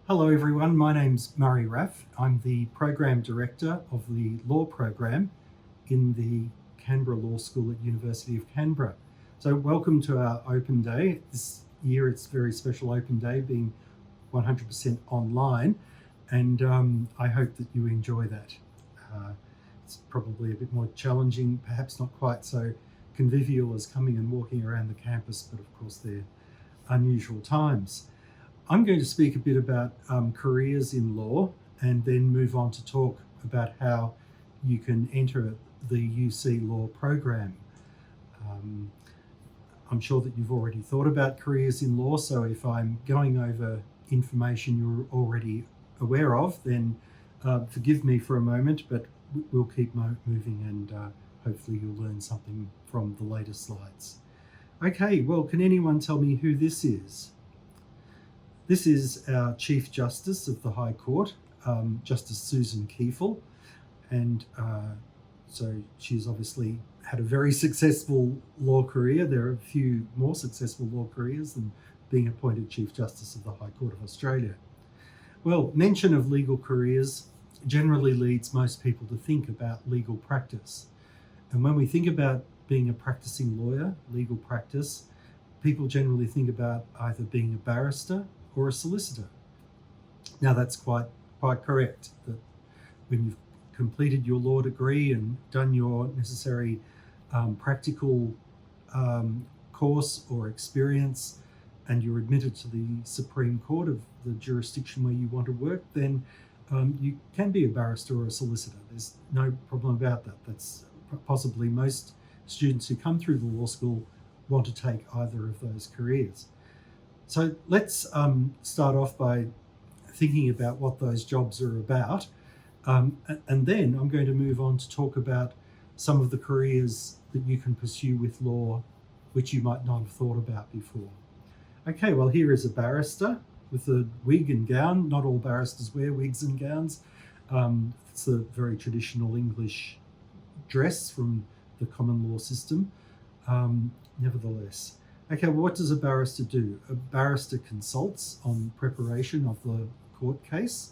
Hello everyone, my name's Murray Raff. I'm the Program Director of the Law Program in the Canberra Law School at University of Canberra. So welcome to our open day. This year it's a very special open day, being 100% online, and I hope that you enjoy that. It's probably a bit more challenging, perhaps not quite so convivial as coming and walking around the campus, but of course they're unusual times. I'm going to speak a bit about careers in law and then move on to talk about how you can enter the UC Law program. I'm sure that you've already thought about careers in law, so if I'm going over information you're already aware of, then forgive me for a moment, but we'll keep moving and hopefully you'll learn something from the later slides. Okay, well, can anyone tell me who this is? This is our Chief Justice of the High Court, Justice Susan Kiefel, and so she's obviously had a very successful law career. There are a few more successful law careers than being appointed Chief Justice of the High Court of Australia. Well, mention of legal careers generally leads most people to think about legal practice. And when we think about being a practicing lawyer, legal practice, people generally think about either being a barrister or a solicitor. Now that's quite correct, that when you've completed your law degree and done your necessary practical course or experience and you're admitted to the Supreme Court of the jurisdiction where you want to work, then you can be a barrister or a solicitor. There's no problem about that. That's possibly most students who come through the law school want to take either of those careers. So let's start off by thinking about what those jobs are about. And then I'm going to move on to talk about some of the careers that you can pursue with law, which you might not have thought about before. Okay, well, here is a barrister with a wig and gown. Not all barristers wear wigs and gowns. It's a very traditional English dress from the common law system, nevertheless. Okay, well, what does a barrister do? A barrister consults on preparation of the court case.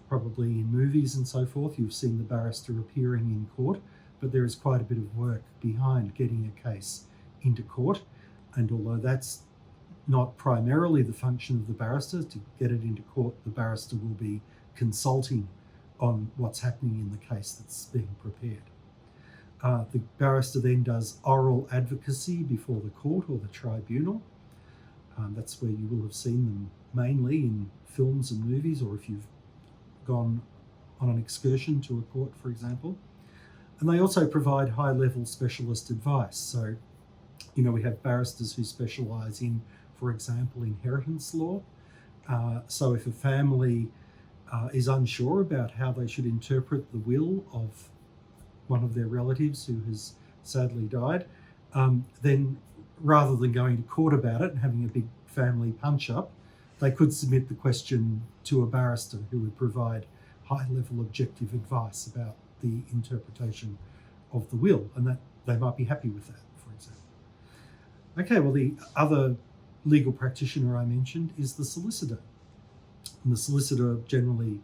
Probably in movies and so forth, you've seen the barrister appearing in court, but there is quite a bit of work behind getting a case into court. And although that's not primarily the function of the barrister, to get it into court, the barrister will be consulting on what's happening in the case that's being prepared. The barrister then does oral advocacy before the court or the tribunal. That's where you will have seen them mainly in films and movies, or if you've gone on an excursion to a court, for example. And they also provide high-level specialist advice. So, we have barristers who specialise in, for example, inheritance law. So if a family is unsure about how they should interpret the will of one of their relatives who has sadly died, then rather than going to court about it and having a big family punch-up, they could submit the question to a barrister who would provide high-level objective advice about the interpretation of the will, and that they might be happy with that, for example. Okay, well, the other legal practitioner I mentioned is the solicitor. And the solicitor generally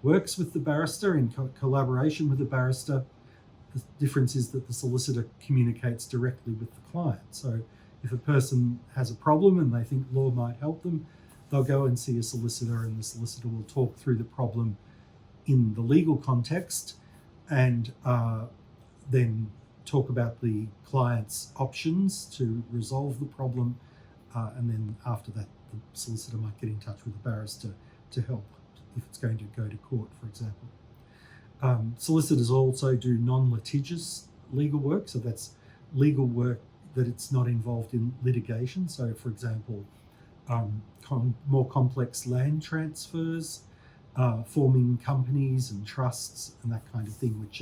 works with the barrister in collaboration with the barrister. The difference is that the solicitor communicates directly with the client. So if a person has a problem and they think law might help them, they'll go and see a solicitor, and the solicitor will talk through the problem in the legal context and then talk about the client's options to resolve the problem. And then after that, the solicitor might get in touch with the barrister to help if it's going to go to court, for example. Solicitors also do non-litigious legal work, so that's legal work that it's not involved in litigation. So, for example, more complex land transfers, forming companies and trusts and that kind of thing, which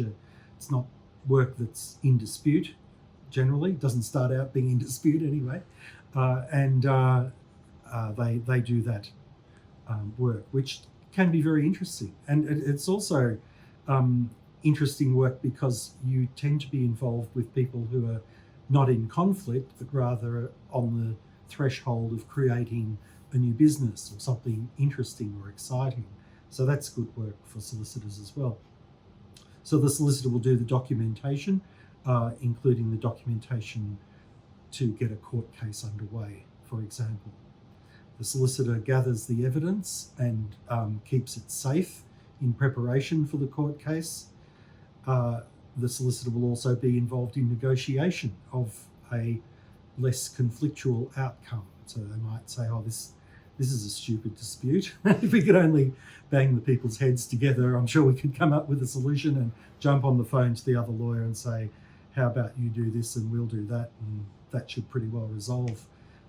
it's not work that's in dispute generally. It doesn't start out being in dispute anyway. And they do that work, which can be very interesting. And it's also interesting work because you tend to be involved with people who are not in conflict, but rather on the threshold of creating a new business or something interesting or exciting. So that's good work for solicitors as well. So the solicitor will do the documentation, including the documentation to get a court case underway, for example. The solicitor gathers the evidence and keeps it safe in preparation for the court case. The solicitor will also be involved in negotiation of a less conflictual outcome. So they might say, oh, this is a stupid dispute. If we could only bang the people's heads together, I'm sure we could come up with a solution, and jump on the phone to the other lawyer and say, how about you do this and we'll do that, and that should pretty well resolve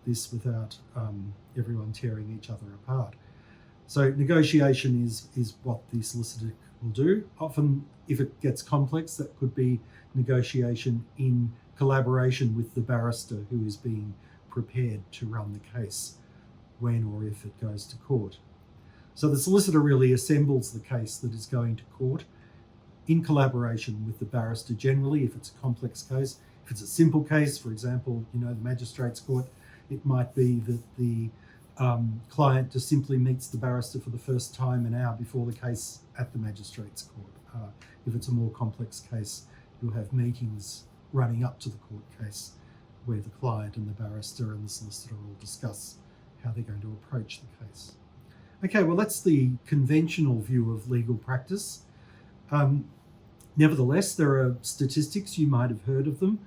this without everyone tearing each other apart. So negotiation is what the solicitor will do. Often, if it gets complex, that could be negotiation in collaboration with the barrister who is being prepared to run the case when or if it goes to court. So the solicitor really assembles the case that is going to court in collaboration with the barrister generally, if it's a complex case. If it's a simple case, for example, the magistrate's court, it might be that the client just simply meets the barrister for the first time an hour before the case at the magistrate's court. If it's a more complex case, you'll have meetings running up to the court case where the client and the barrister and the solicitor will discuss how they're going to approach the case. Okay, well, that's the conventional view of legal practice. Nevertheless, there are statistics, you might have heard of them,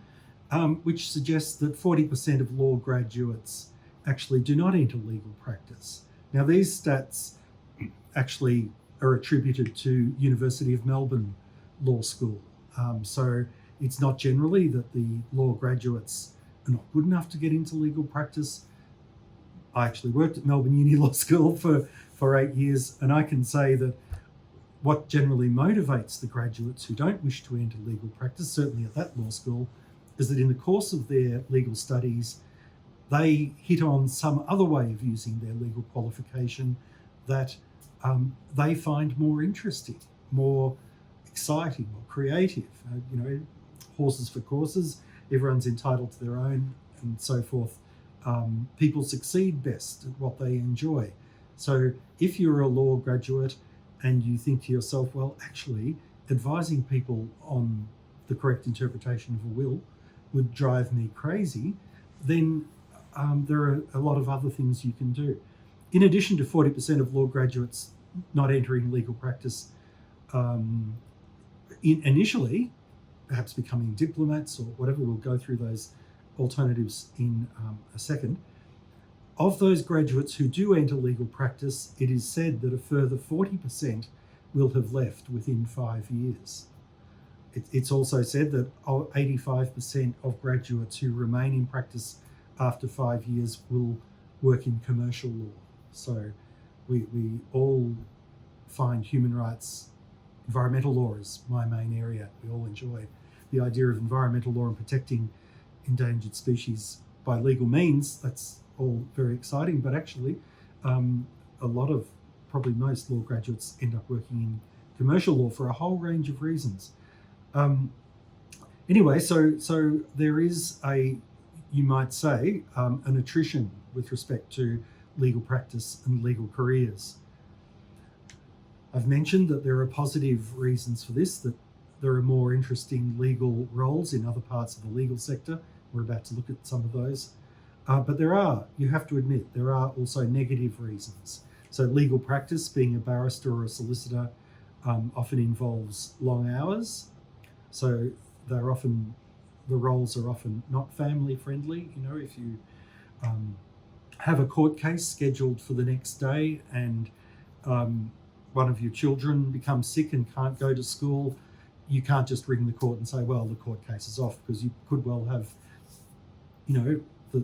which suggest that 40% of law graduates actually do not enter legal practice. Now, these stats actually are attributed to University of Melbourne Law School. So it's not generally that the law graduates are not good enough to get into legal practice. I actually worked at Melbourne Uni Law School for 8 years, and I can say that what generally motivates the graduates who don't wish to enter legal practice, certainly at that law school, is that in the course of their legal studies, they hit on some other way of using their legal qualification that they find more interesting, more exciting, more creative. Horses for courses, everyone's entitled to their own, and so forth. People succeed best at what they enjoy. So if you're a law graduate and you think to yourself, well, actually, advising people on the correct interpretation of a will would drive me crazy, then there are a lot of other things you can do. In addition to 40% of law graduates not entering legal practice initially, perhaps becoming diplomats or whatever, we'll go through those alternatives in a second. Of those graduates who do enter legal practice, it is said that a further 40% will have left within 5 years. It's also said that 85% of graduates who remain in practice after 5 years will work in commercial law. So we all find human rights, environmental law is my main area. We all enjoy the idea of environmental law and protecting endangered species by legal means. That's all very exciting, but actually a lot of, probably most law graduates end up working in commercial law for a whole range of reasons. Anyway, so there is you might say, an attrition with respect to legal practice and legal careers. I've mentioned that there are positive reasons for this, that there are more interesting legal roles in other parts of the legal sector. We're about to look at some of those. But you have to admit, there are also negative reasons. So legal practice, being a barrister or a solicitor, often involves long hours. So the roles are often not family friendly. If you have a court case scheduled for the next day and one of your children becomes sick and can't go to school, you can't just ring the court and say, well, the court case is off, because you could well have, the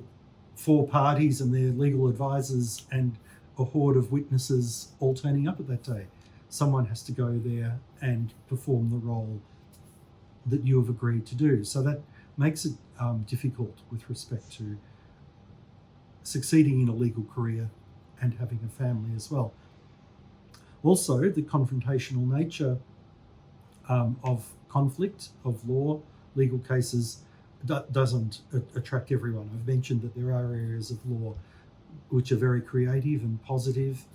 4 parties and their legal advisors and a horde of witnesses all turning up at that day. Someone has to go there and perform the role that you have agreed to do. So that makes it difficult with respect to succeeding in a legal career and having a family as well. Also, the confrontational nature of conflict, of law, legal cases, doesn't attract everyone. I've mentioned that there are areas of law which are very creative and positive.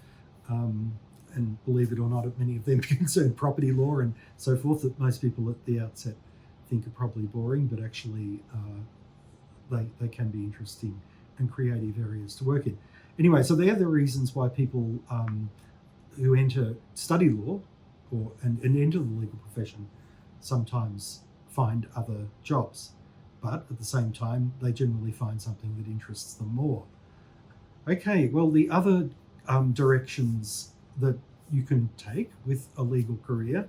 And believe it or not, many of them concern property law and so forth that most people at the outset think are probably boring, but actually they can be interesting and creative areas to work in. Anyway, so they are the reasons why people who study law and enter the legal profession sometimes find other jobs, but at the same time they generally find something that interests them more. Okay, well, the other directions that you can take with a legal career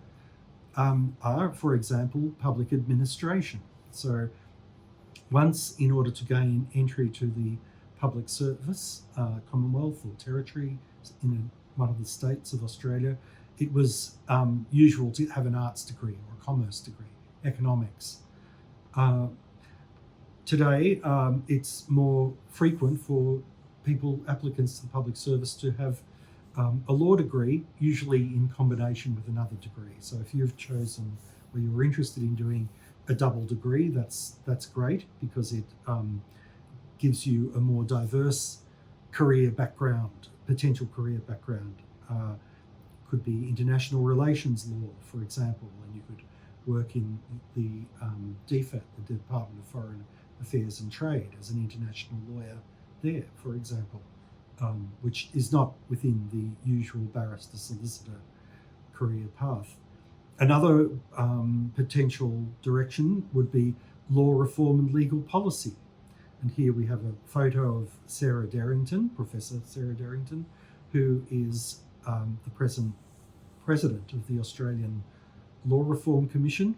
are, for example, public administration. So once, in order to gain entry to the public service, Commonwealth or Territory in one of the states of Australia, it was usual to have an arts degree or a commerce degree, economics. Today, it's more frequent for applicants to the public service to have a law degree, usually in combination with another degree. So if you've chosen or you're interested in doing a double degree, that's great, because it gives you a more diverse career background, potential career background. Could be international relations law, for example, and you could work in the DFAT, the Department of Foreign Affairs and Trade, as an international lawyer there, for example, which is not within the usual barrister-solicitor career path. Another potential direction would be law reform and legal policy. And here we have a photo of Sarah Darrington, Professor Sarah Darrington, who is the present president of the Australian Law Reform Commission.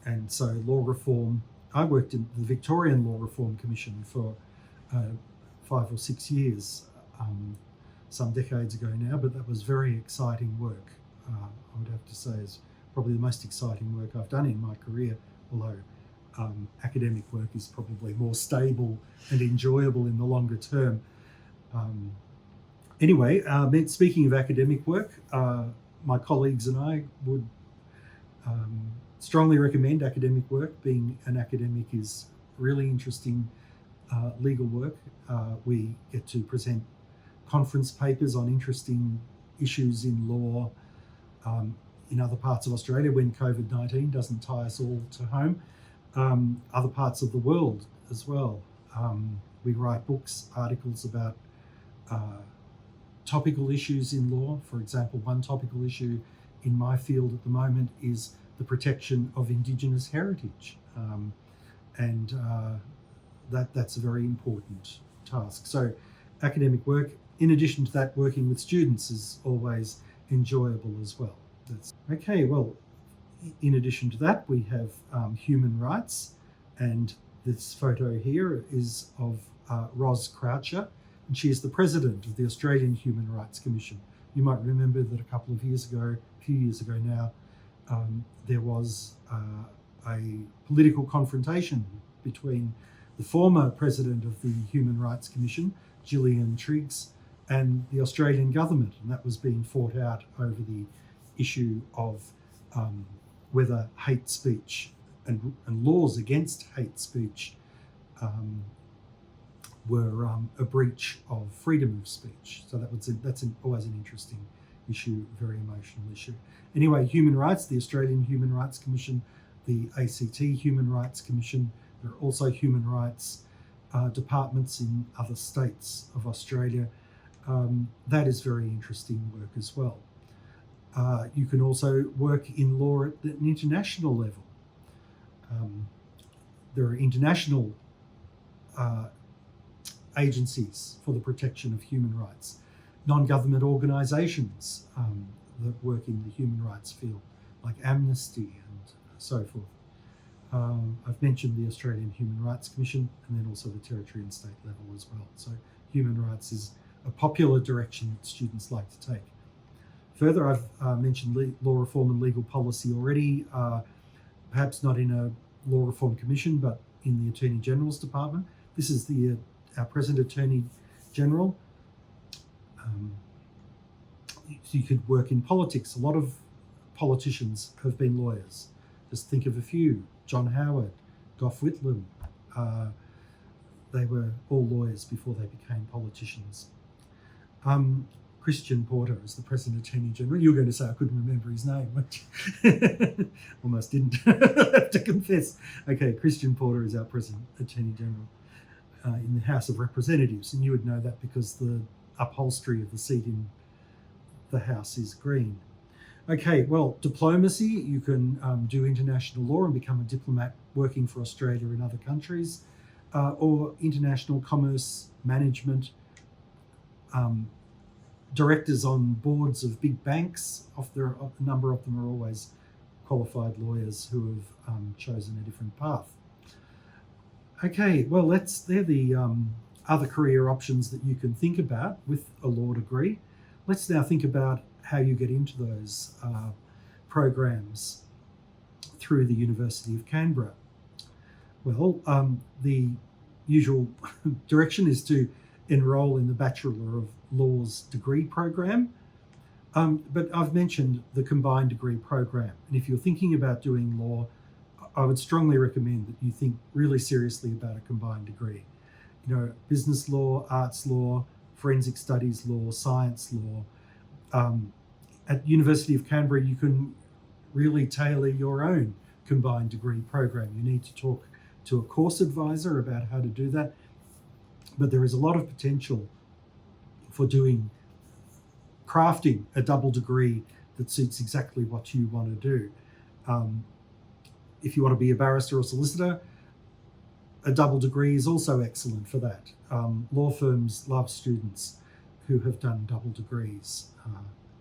And so law reform, I worked in the Victorian Law Reform Commission for 5 or 6 years, some decades ago now, but that was very exciting work. I would have to say is probably the most exciting work I've done in my career, although academic work is probably more stable and enjoyable in the longer term. Anyway, speaking of academic work, my colleagues and I would strongly recommend academic work. Being an academic is really interesting legal work. We get to present conference papers on interesting issues in law in other parts of Australia when COVID-19 doesn't tie us all to home. Other parts of the world as well. We write books, articles about topical issues in law. For example, one topical issue in my field at the moment is the protection of Indigenous heritage. And that's a very important task. So academic work, in addition to that, working with students is always enjoyable as well. Okay, well, in addition to that, we have human rights, and this photo here is of Ros Croucher, and she is the president of the Australian Human Rights Commission. You might remember that a few years ago now, there was a political confrontation between the former president of the Human Rights Commission, Gillian Triggs, and the Australian government, and that was being fought out over the issue of whether hate speech and laws against hate speech were a breach of freedom of speech. So that's always an interesting issue, very emotional issue. Anyway, human rights, the Australian Human Rights Commission, the ACT Human Rights Commission. There are also human rights departments in other states of Australia. That is very interesting work as well. You can also work in law at an international level. There are international agencies for the protection of human rights, non-government organisations that work in the human rights field, like Amnesty and so forth. I've mentioned the Australian Human Rights Commission, and then also the territory and state level as well. So human rights is a popular direction that students like to take. Further, I've mentioned law reform and legal policy already, perhaps not in a law reform commission, but in the Attorney General's department. This is our present Attorney General. So you could work in politics. A lot of politicians have been lawyers. Just think of a few: John Howard, Gough Whitlam, they were all lawyers before they became politicians. Christian Porter is the present Attorney General. You were going to say I couldn't remember his name, weren't you? Almost didn't, I have to confess. Okay, Christian Porter is our present Attorney General in the House of Representatives, and you would know that because the upholstery of the seat in the House is green. Okay, well, diplomacy, you can do international law and become a diplomat working for Australia in other countries, or international commerce management, directors on boards of big banks. A number of them are always qualified lawyers who have chosen a different path. Okay, well, they're the other career options that you can think about with a law degree. Let's now think about how you get into those programs through the University of Canberra. Well, the usual direction is to enrol in the Bachelor of Laws degree program. But I've mentioned the combined degree program. And if you're thinking about doing law, I would strongly recommend that you think really seriously about a combined degree. You know, business law, arts law, forensic studies law, science law. At University of Canberra, you can really tailor your own combined degree program. You need to talk to a course advisor about how to do that. But there is a lot of potential for crafting a double degree that suits exactly what you want to do. If you want to be a barrister or solicitor, a double degree is also excellent for that. Law firms love students who have done double degrees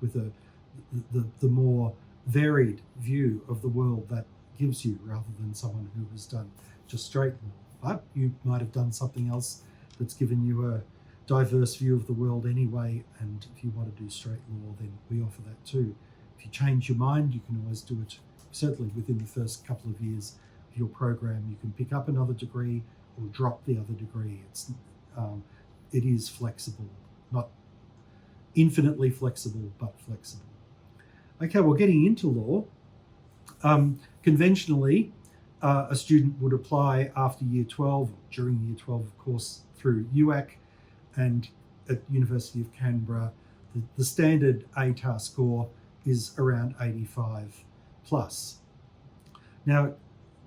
with the more varied view of the world that gives you, rather than someone who has done just straight law. But you might have done something else that's given you a diverse view of the world anyway, and if you want to do straight law, then we offer that too. If you change your mind, you can always do it. Certainly within the first couple of years of your program, you can pick up another degree or drop the other degree. It is flexible, not infinitely flexible, but flexible. Okay, well, getting into law, conventionally, a student would apply after year 12, during year 12, of course, through UAC, and at University of Canberra, the standard ATAR score is around 85 plus. Now,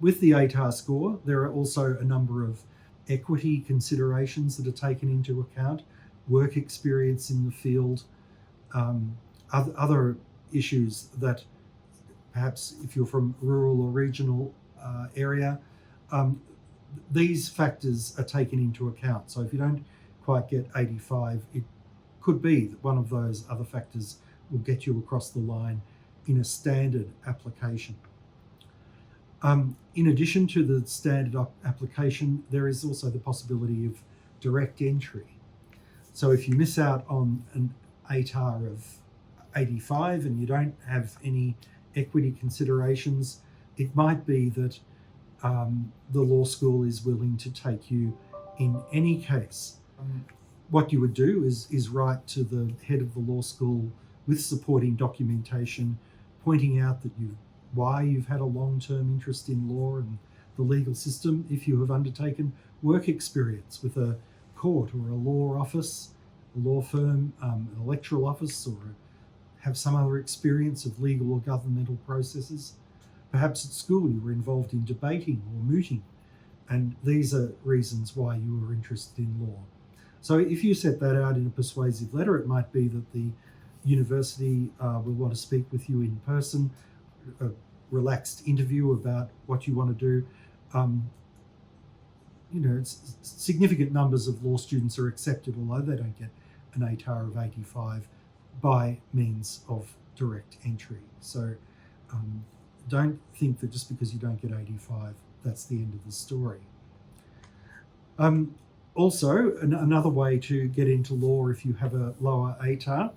with the ATAR score, there are also a number of equity considerations that are taken into account, work experience in the field, other issues that perhaps if you're from rural or regional area, these factors are taken into account. So if you don't quite get 85, it could be that one of those other factors will get you across the line in a standard application. In addition to the standard application, there is also the possibility of direct entry. So if you miss out on an ATAR of 85 and you don't have any equity considerations, it might be that the law school is willing to take you in any case. What you would do is write to the head of the law school with supporting documentation, pointing out that why you've had a long-term interest in law and the legal system. If you have undertaken work experience with a court or a law office, a law firm, an electoral office, or have some other experience of legal or governmental processes. Perhaps at school you were involved in debating or mooting, and these are reasons why you were interested in law. So if you set that out in a persuasive letter, it might be that the university will want to speak with you in person, a relaxed interview about what you want to do. Significant numbers of law students are accepted, although they don't get an ATAR of 85 by means of direct entry. So don't think that just because you don't get 85, that's the end of the story. Also, another way to get into law if you have a lower ATAR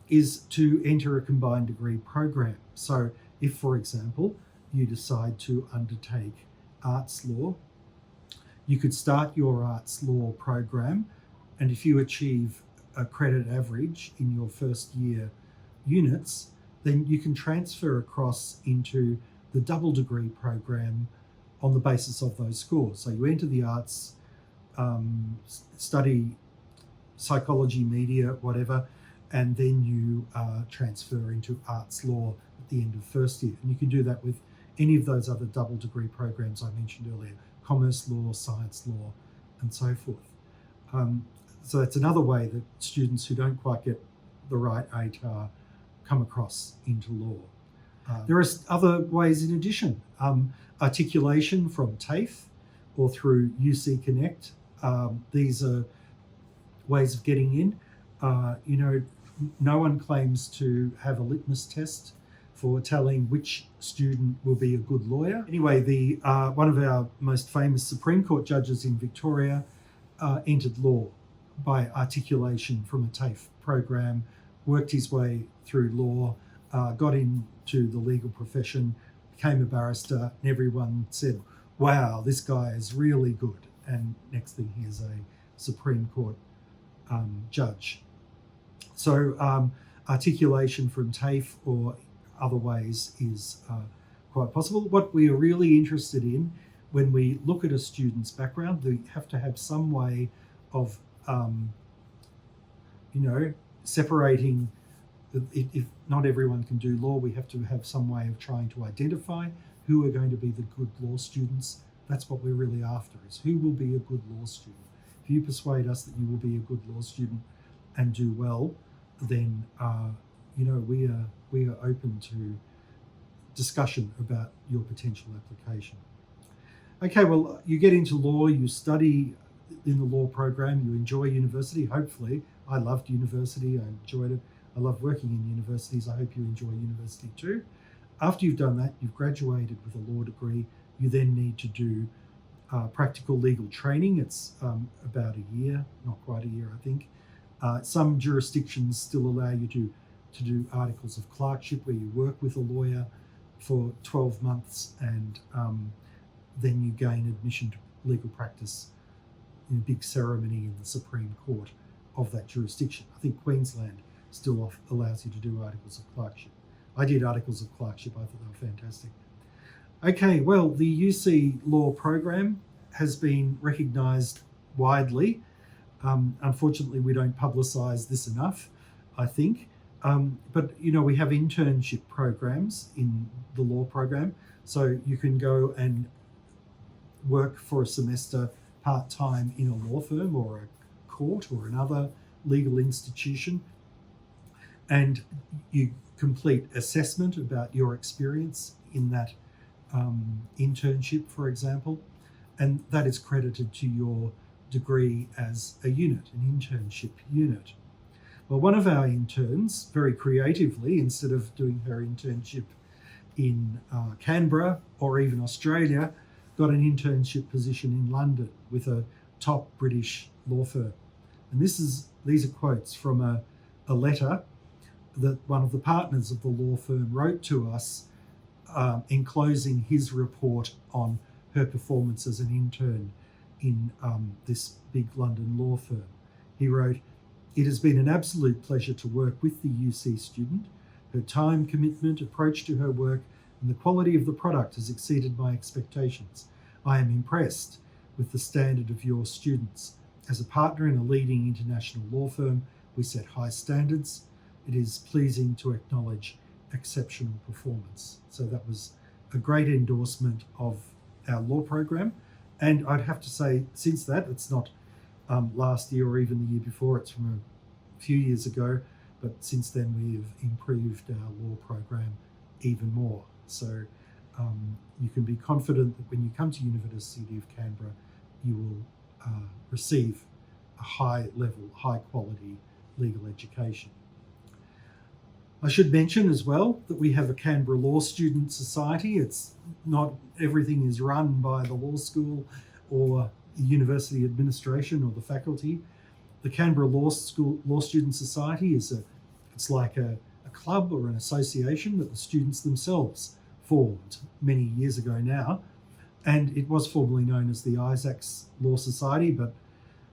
is to enter a combined degree program. So if, for example, you decide to undertake arts law, you could start your arts law program, and if you achieve a credit average in your first year units, then you can transfer across into the double degree program on the basis of those scores. So you enter the arts study psychology, media, whatever, and then you transfer into arts law at the end of first year. And you can do that with any of those other double degree programs I mentioned earlier, commerce law, science law, and so forth. So that's another way that students who don't quite get the right ATAR come across into law. There are other ways in addition. Articulation from TAFE or through UC Connect. These are ways of getting in. No one claims to have a litmus test for telling which student will be a good lawyer. Anyway, one of our most famous Supreme Court judges in Victoria entered law by articulation from a TAFE program, worked his way through law, got into the legal profession, became a barrister, and everyone said, wow, this guy is really good. And next thing, he is a Supreme Court judge. So articulation from TAFE or other ways is quite possible. What we are really interested in when we look at a student's background, we have to have some way of, separating. If not everyone can do law, we have to have some way of trying to identify who are going to be the good law students. That's what we're really after, is who will be a good law student. If you persuade us that you will be a good law student and do well, then we are open to discussion about your potential application. Okay, well, you get into law, you study in the law program, you enjoy university, hopefully. I loved university, I enjoyed it. I love working in universities. I hope you enjoy university too. After you've done that, you've graduated with a law degree, you then need to do practical legal training. It's about a year, not quite a year, I think. Some jurisdictions still allow you to do articles of clerkship where you work with a lawyer for 12 months and then you gain admission to legal practice in a big ceremony in the Supreme Court of that jurisdiction. I think Queensland still allows you to do articles of clerkship. I did articles of clerkship. I thought they were fantastic. Okay, well, the UC Law program has been recognised widely. Unfortunately, we don't publicise this enough, I think. But, we have internship programs in the law program. So you can go and work for a semester part-time in a law firm or a court or another legal institution. And you complete assessment about your experience in that internship, for example, and that is credited to your degree as a unit, an internship unit. Well, one of our interns, very creatively, instead of doing her internship in Canberra or even Australia, got an internship position in London with a top British law firm. And these are quotes from a letter that one of the partners of the law firm wrote to us enclosing his report on her performance as an intern in this big London law firm. He wrote, "It has been an absolute pleasure to work with the UC student. Her time commitment, approach to her work, and the quality of the product has exceeded my expectations. I am impressed with the standard of your students. As a partner in a leading international law firm, we set high standards. It is pleasing to acknowledge exceptional performance." So that was a great endorsement of our law program. And I'd have to say, since that, it's not last year or even the year before, it's from a few years ago, but since then we've improved our law program even more. So you can be confident that when you come to University of Canberra, you will receive a high level, high quality legal education. I should mention as well that we have a Canberra Law Student Society. It's not everything is run by the law school or the university administration or the faculty. The Canberra Law Student Society it's like a club or an association that the students themselves formed many years ago now. And it was formerly known as the Isaacs Law Society, but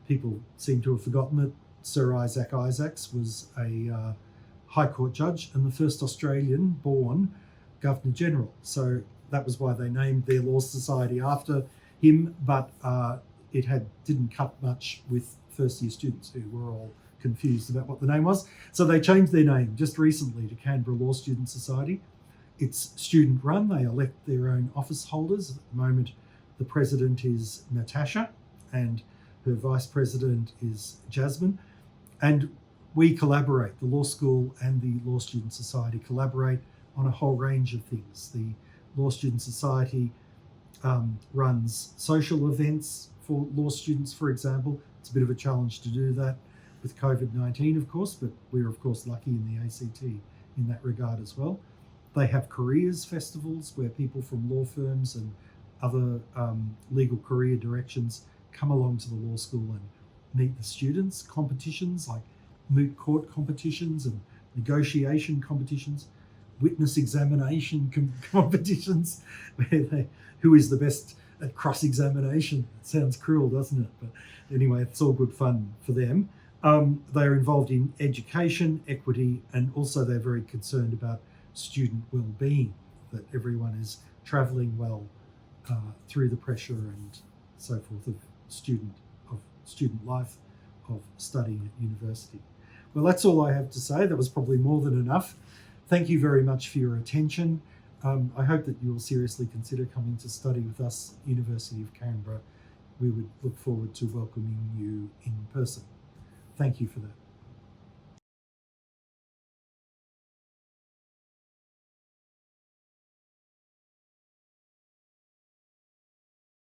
people seem to have forgotten that Sir Isaac Isaacs was a High Court judge and the first Australian-born Governor General. So that was why they named their law society after him. But didn't cut much with first year students who were all confused about what the name was. So they changed their name just recently to Canberra Law Student Society. It's student run. They elect their own office holders. At the moment, the president is Natasha and her vice president is Jasmine. And we collaborate, the law school and the Law Student Society collaborate on a whole range of things. The Law Student Society runs social events for law students, for example. It's a bit of a challenge to do that with COVID-19, of course, but we're, of course, lucky in the ACT in that regard as well. They have careers festivals where people from law firms and other legal career directions come along to the law school and meet the students. Competitions like moot court competitions and negotiation competitions, witness examination competitions, who is the best at cross-examination. It sounds cruel, doesn't it? But anyway, it's all good fun for them. They are involved in education, equity, and also they're very concerned about student well-being, that everyone is travelling well through the pressure and so forth of student life, of studying at university. Well, that's all I have to say. That was probably more than enough. Thank you very much for your attention. I hope that you will seriously consider coming to study with us, University of Canberra. We would look forward to welcoming you in person. Thank you for that.